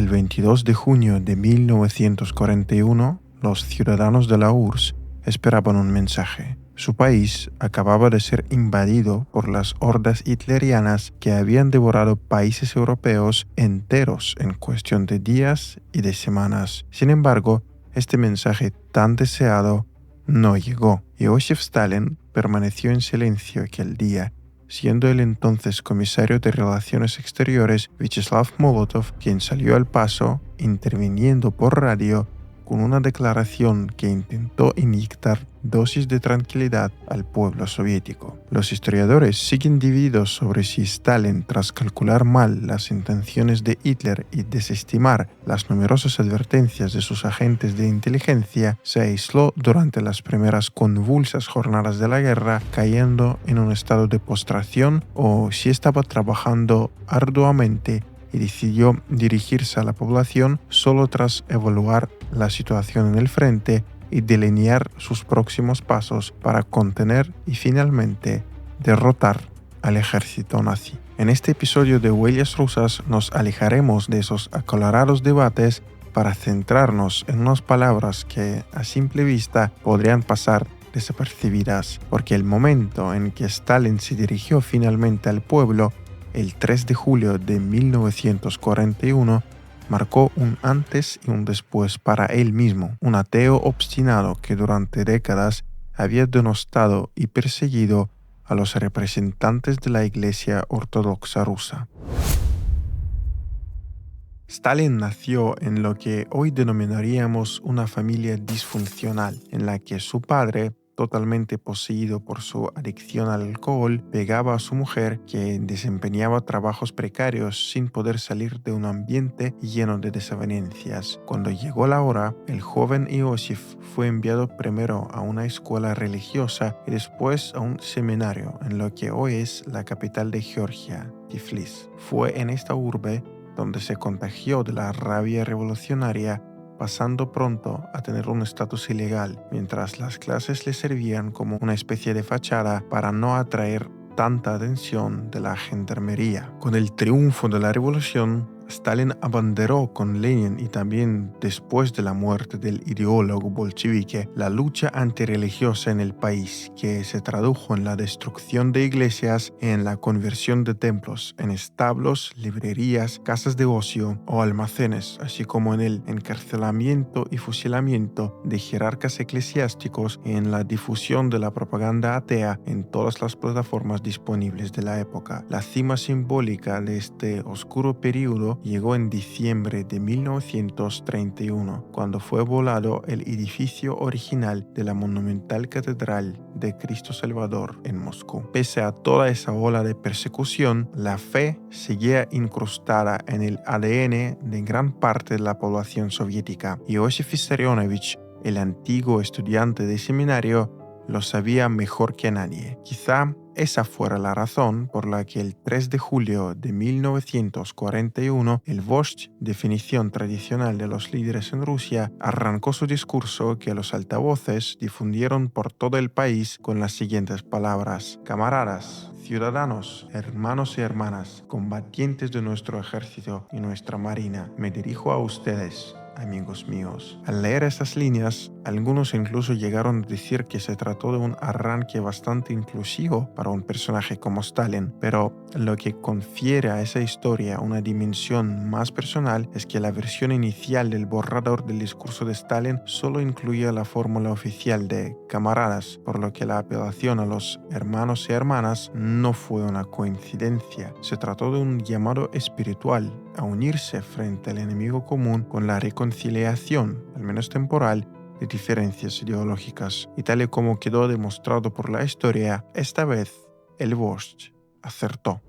El 22 de junio de 1941, los ciudadanos de la URSS esperaban un mensaje. Su país acababa de ser invadido por las hordas hitlerianas que habían devorado países europeos enteros en cuestión de días y de semanas. Sin embargo, este mensaje tan deseado no llegó. Joseph Stalin permaneció en silencio aquel día, siendo el entonces comisario de Relaciones Exteriores Vyacheslav Molotov quien salió al paso, interviniendo por radio con una declaración que intentó inyectar dosis de tranquilidad al pueblo soviético. Los historiadores siguen divididos sobre si Stalin, tras calcular mal las intenciones de Hitler y desestimar las numerosas advertencias de sus agentes de inteligencia, se aisló durante las primeras convulsas jornadas de la guerra, cayendo en un estado de postración, o si estaba trabajando arduamente y decidió dirigirse a la población solo tras evaluar la situación en el frente y delinear sus próximos pasos para contener y finalmente derrotar al ejército nazi. En este episodio de Huellas Rusas nos alejaremos de esos acalorados debates para centrarnos en unas palabras que a simple vista podrían pasar desapercibidas, porque el momento en que Stalin se dirigió finalmente al pueblo, el 3 de julio de 1941, marcó un antes y un después para él mismo, un ateo obstinado que durante décadas había denostado y perseguido a los representantes de la Iglesia Ortodoxa rusa. Stalin nació en lo que hoy denominaríamos una familia disfuncional, en la que su padre, totalmente poseído por su adicción al alcohol, pegaba a su mujer, que desempeñaba trabajos precarios sin poder salir de un ambiente lleno de desavenencias. Cuando llegó la hora, el joven Iosif fue enviado primero a una escuela religiosa y después a un seminario en lo que hoy es la capital de Georgia, Tiflis. Fue en esta urbe donde se contagió de la rabia revolucionaria, pasando pronto a tener un estatus ilegal, mientras las clases le servían como una especie de fachada para no atraer tanta atención de la gendarmería. Con el triunfo de la revolución, Stalin abanderó con Lenin y también después de la muerte del ideólogo bolchevique la lucha antirreligiosa en el país, que se tradujo en la destrucción de iglesias y en la conversión de templos en establos, librerías, casas de ocio o almacenes, así como en el encarcelamiento y fusilamiento de jerarcas eclesiásticos y en la difusión de la propaganda atea en todas las plataformas disponibles de la época. La cima simbólica de este oscuro periodo llegó en diciembre de 1931, cuando fue volado el edificio original de la monumental Catedral de Cristo Salvador en Moscú. Pese a toda esa ola de persecución, la fe seguía incrustada en el ADN de gran parte de la población soviética. Iosif Vissarionovich, el antiguo estudiante de seminario, lo sabía mejor que nadie. Quizá esa fuera la razón por la que el 3 de julio de 1941, el Vozhd, definición tradicional de los líderes en Rusia, arrancó su discurso que los altavoces difundieron por todo el país con las siguientes palabras: camaradas, ciudadanos, hermanos y hermanas, combatientes de nuestro ejército y nuestra marina, me dirijo a ustedes, amigos míos. Al leer estas líneas, algunos incluso llegaron a decir que se trató de un arranque bastante inclusivo para un personaje como Stalin, pero lo que confiere a esa historia una dimensión más personal es que la versión inicial del borrador del discurso de Stalin solo incluía la fórmula oficial de camaradas, por lo que la apelación a los hermanos y hermanas no fue una coincidencia. Se trató de un llamado espiritual a unirse frente al enemigo común con la reconciliación, al menos temporal, de diferencias ideológicas. Y tal y como quedó demostrado por la historia, esta vez el Vozhd acertó.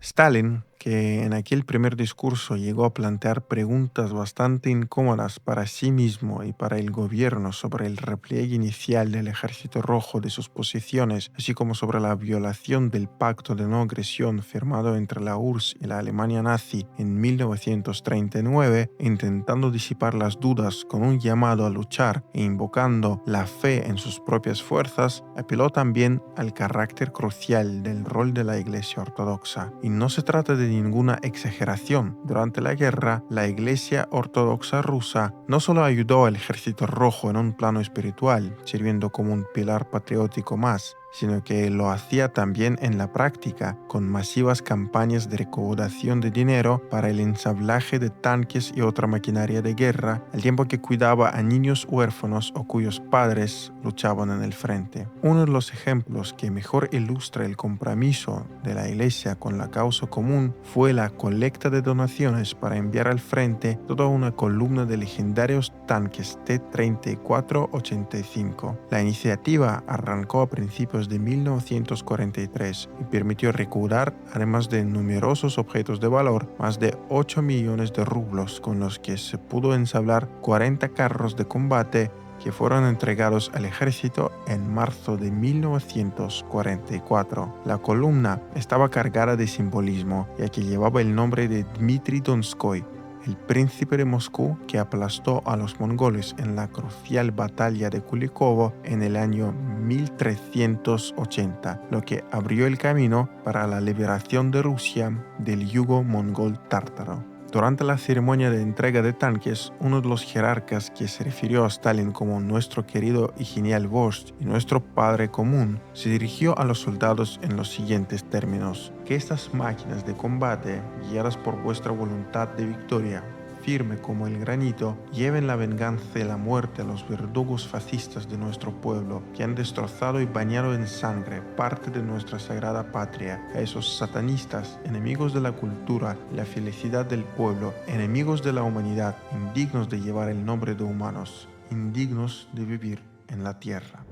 Stalin, que en aquel primer discurso llegó a plantear preguntas bastante incómodas para sí mismo y para el gobierno sobre el repliegue inicial del Ejército Rojo de sus posiciones, así como sobre la violación del pacto de no agresión firmado entre la URSS y la Alemania nazi en 1939, intentando disipar las dudas con un llamado a luchar e invocando la fe en sus propias fuerzas, apeló también al carácter crucial del rol de la Iglesia Ortodoxa. Y no se trata de ninguna exageración. Durante la guerra, la Iglesia Ortodoxa rusa no solo ayudó al Ejército Rojo en un plano espiritual, sirviendo como un pilar patriótico más, sino que lo hacía también en la práctica, con masivas campañas de recaudación de dinero para el ensamblaje de tanques y otra maquinaria de guerra, al tiempo que cuidaba a niños huérfanos o cuyos padres luchaban en el frente. Uno de los ejemplos que mejor ilustra el compromiso de la Iglesia con la causa común fue la colecta de donaciones para enviar al frente toda una columna de legendarios tanques T-34-85. La iniciativa arrancó a principios de 1943 y permitió recaudar, además de numerosos objetos de valor, más de 8 millones de rublos, con los que se pudo ensamblar 40 carros de combate que fueron entregados al ejército en marzo de 1944. La columna estaba cargada de simbolismo, ya que llevaba el nombre de Dmitri Donskoy, el príncipe de Moscú que aplastó a los mongoles en la crucial batalla de Kulikovo en el año 1380, lo que abrió el camino para la liberación de Rusia del yugo mongol tártaro. Durante la ceremonia de entrega de tanques, uno de los jerarcas que se refirió a Stalin como nuestro querido y genial vождь y nuestro padre común, se dirigió a los soldados en los siguientes términos: que estas máquinas de combate, guiadas por vuestra voluntad de victoria, firme como el granito, lleven la venganza y la muerte a los verdugos fascistas de nuestro pueblo, que han destrozado y bañado en sangre parte de nuestra sagrada patria, a esos satanistas, enemigos de la cultura y la felicidad del pueblo, enemigos de la humanidad, indignos de llevar el nombre de humanos, indignos de vivir en la tierra.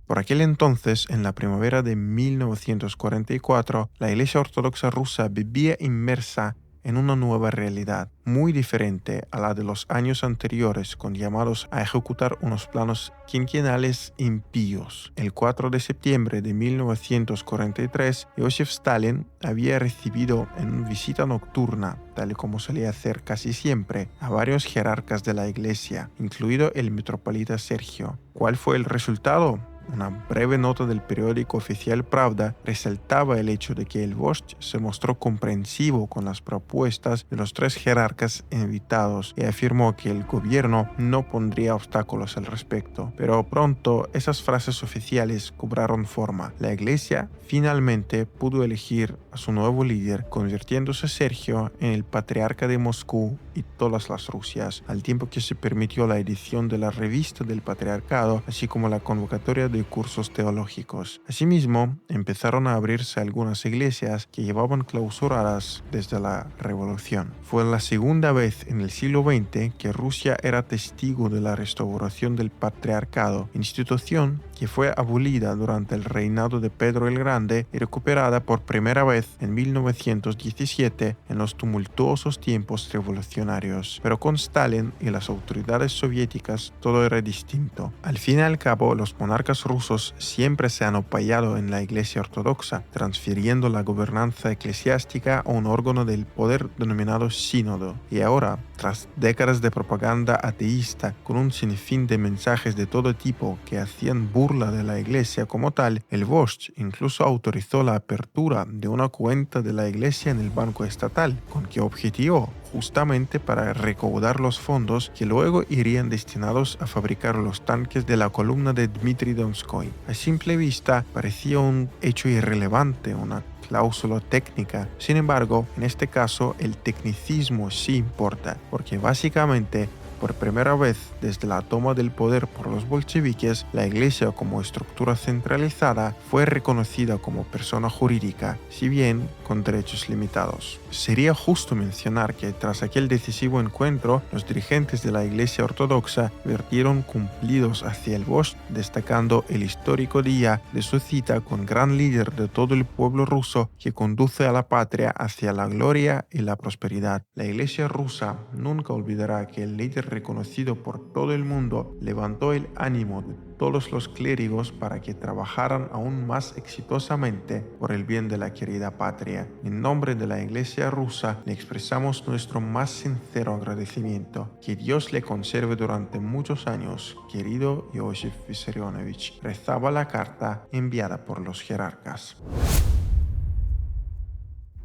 Por aquel entonces, en la primavera de 1944, la Iglesia Ortodoxa rusa vivía inmersa en una nueva realidad, muy diferente a la de los años anteriores, con llamados a ejecutar unos planos quinquenales impíos. El 4 de septiembre de 1943, Joseph Stalin había recibido en una visita nocturna, tal y como solía hacer casi siempre, a varios jerarcas de la Iglesia, incluido el metropolita Sergio. ¿Cuál fue el resultado? Una breve nota del periódico oficial Pravda resaltaba el hecho de que el vождь se mostró comprensivo con las propuestas de los tres jerarcas invitados y afirmó que el gobierno no pondría obstáculos al respecto. Pero pronto esas frases oficiales cobraron forma. La Iglesia finalmente pudo elegir a su nuevo líder, convirtiéndose Sergio en el patriarca de Moscú y todas las Rusias, al tiempo que se permitió la edición de la revista del patriarcado, así como la convocatoria de cursos teológicos. Asimismo, empezaron a abrirse algunas iglesias que llevaban clausuradas desde la Revolución. Fue la segunda vez en el siglo XX que Rusia era testigo de la restauración del patriarcado, institución que fue abolida durante el reinado de Pedro el Grande y recuperada por primera vez en 1917 en los tumultuosos tiempos revolucionarios. Pero con Stalin y las autoridades soviéticas todo era distinto. Al fin y al cabo, los monarcas rusos siempre se han apoyado en la Iglesia Ortodoxa, transfiriendo la gobernanza eclesiástica a un órgano del poder denominado sínodo. Y ahora, tras décadas de propaganda ateísta con un sinfín de mensajes de todo tipo que hacían burla de la Iglesia como tal, el vождь incluso autorizó la apertura de una cuenta de la Iglesia en el Banco Estatal. ¿Con qué objetivo? Justamente para recaudar los fondos que luego irían destinados a fabricar los tanques de la columna de Dmitri Donskoy. A simple vista parecía un hecho irrelevante, una cláusula técnica. Sin embargo, en este caso el tecnicismo sí importa, porque básicamente por primera vez desde la toma del poder por los bolcheviques, la Iglesia como estructura centralizada fue reconocida como persona jurídica, si bien con derechos limitados. Sería justo mencionar que tras aquel decisivo encuentro, los dirigentes de la Iglesia Ortodoxa vertieron cumplidos hacia el vождь, destacando el histórico día de su cita con gran líder de todo el pueblo ruso que conduce a la patria hacia la gloria y la prosperidad. La Iglesia rusa nunca olvidará que el líder reconocido por todo el mundo levantó el ánimo de todos los clérigos para que trabajaran aún más exitosamente por el bien de la querida patria. En nombre de la Iglesia rusa le expresamos nuestro más sincero agradecimiento. Que Dios le conserve durante muchos años, querido Iosif Vissarionovich, rezaba la carta enviada por los jerarcas.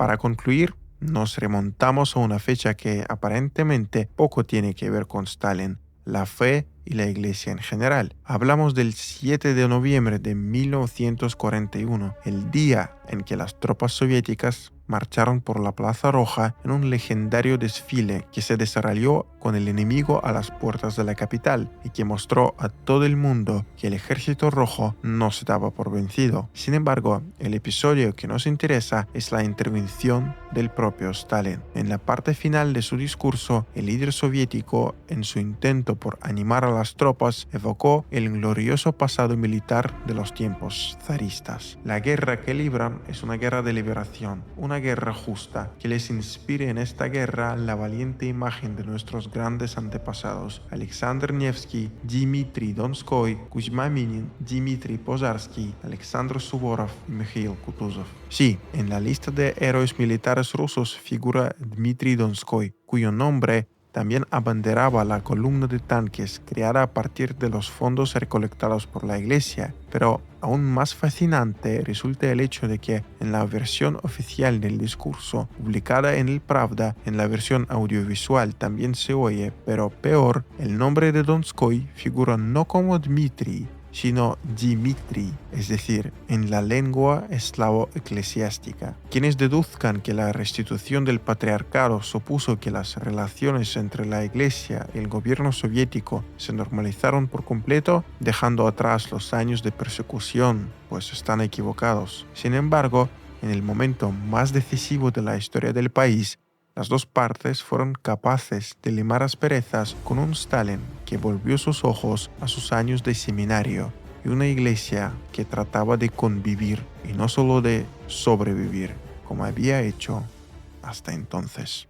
Para concluir, nos remontamos a una fecha que aparentemente poco tiene que ver con Stalin, la fe y la Iglesia en general. Hablamos del 7 de noviembre de 1941, el día en que las tropas soviéticas marcharon por la Plaza Roja en un legendario desfile que se desarrolló con el enemigo a las puertas de la capital y que mostró a todo el mundo que el Ejército Rojo no se daba por vencido. Sin embargo, el episodio que nos interesa es la intervención del propio Stalin. En la parte final de su discurso, el líder soviético, en su intento por animar a las tropas, evocó el glorioso pasado militar de los tiempos zaristas. La guerra que libran es una guerra de liberación, una guerra justa, que les inspire en esta guerra la valiente imagen de nuestros grandes antepasados, Alexander Nevsky, Dmitry Donskoy, Kuzma Minin, Dmitry Pozarsky, Alexander Suvorov y Mikhail Kutuzov. Sí, en la lista de héroes militares rusos figura Dmitry Donskoy, cuyo nombre también abanderaba la columna de tanques creada a partir de los fondos recolectados por la Iglesia, pero aún más fascinante resulta el hecho de que en la versión oficial del discurso, publicada en el Pravda, en la versión audiovisual también se oye, pero peor, el nombre de Donskoy figura no como Dmitry, sino Dimitri, es decir, en la lengua eslavo-eclesiástica. Quienes deduzcan que la restitución del patriarcado supuso que las relaciones entre la Iglesia y el gobierno soviético se normalizaron por completo, dejando atrás los años de persecución, pues están equivocados. Sin embargo, en el momento más decisivo de la historia del país, las dos partes fueron capaces de limar asperezas con un Stalin que volvió sus ojos a sus años de seminario y una iglesia que trataba de convivir y no solo de sobrevivir, como había hecho hasta entonces.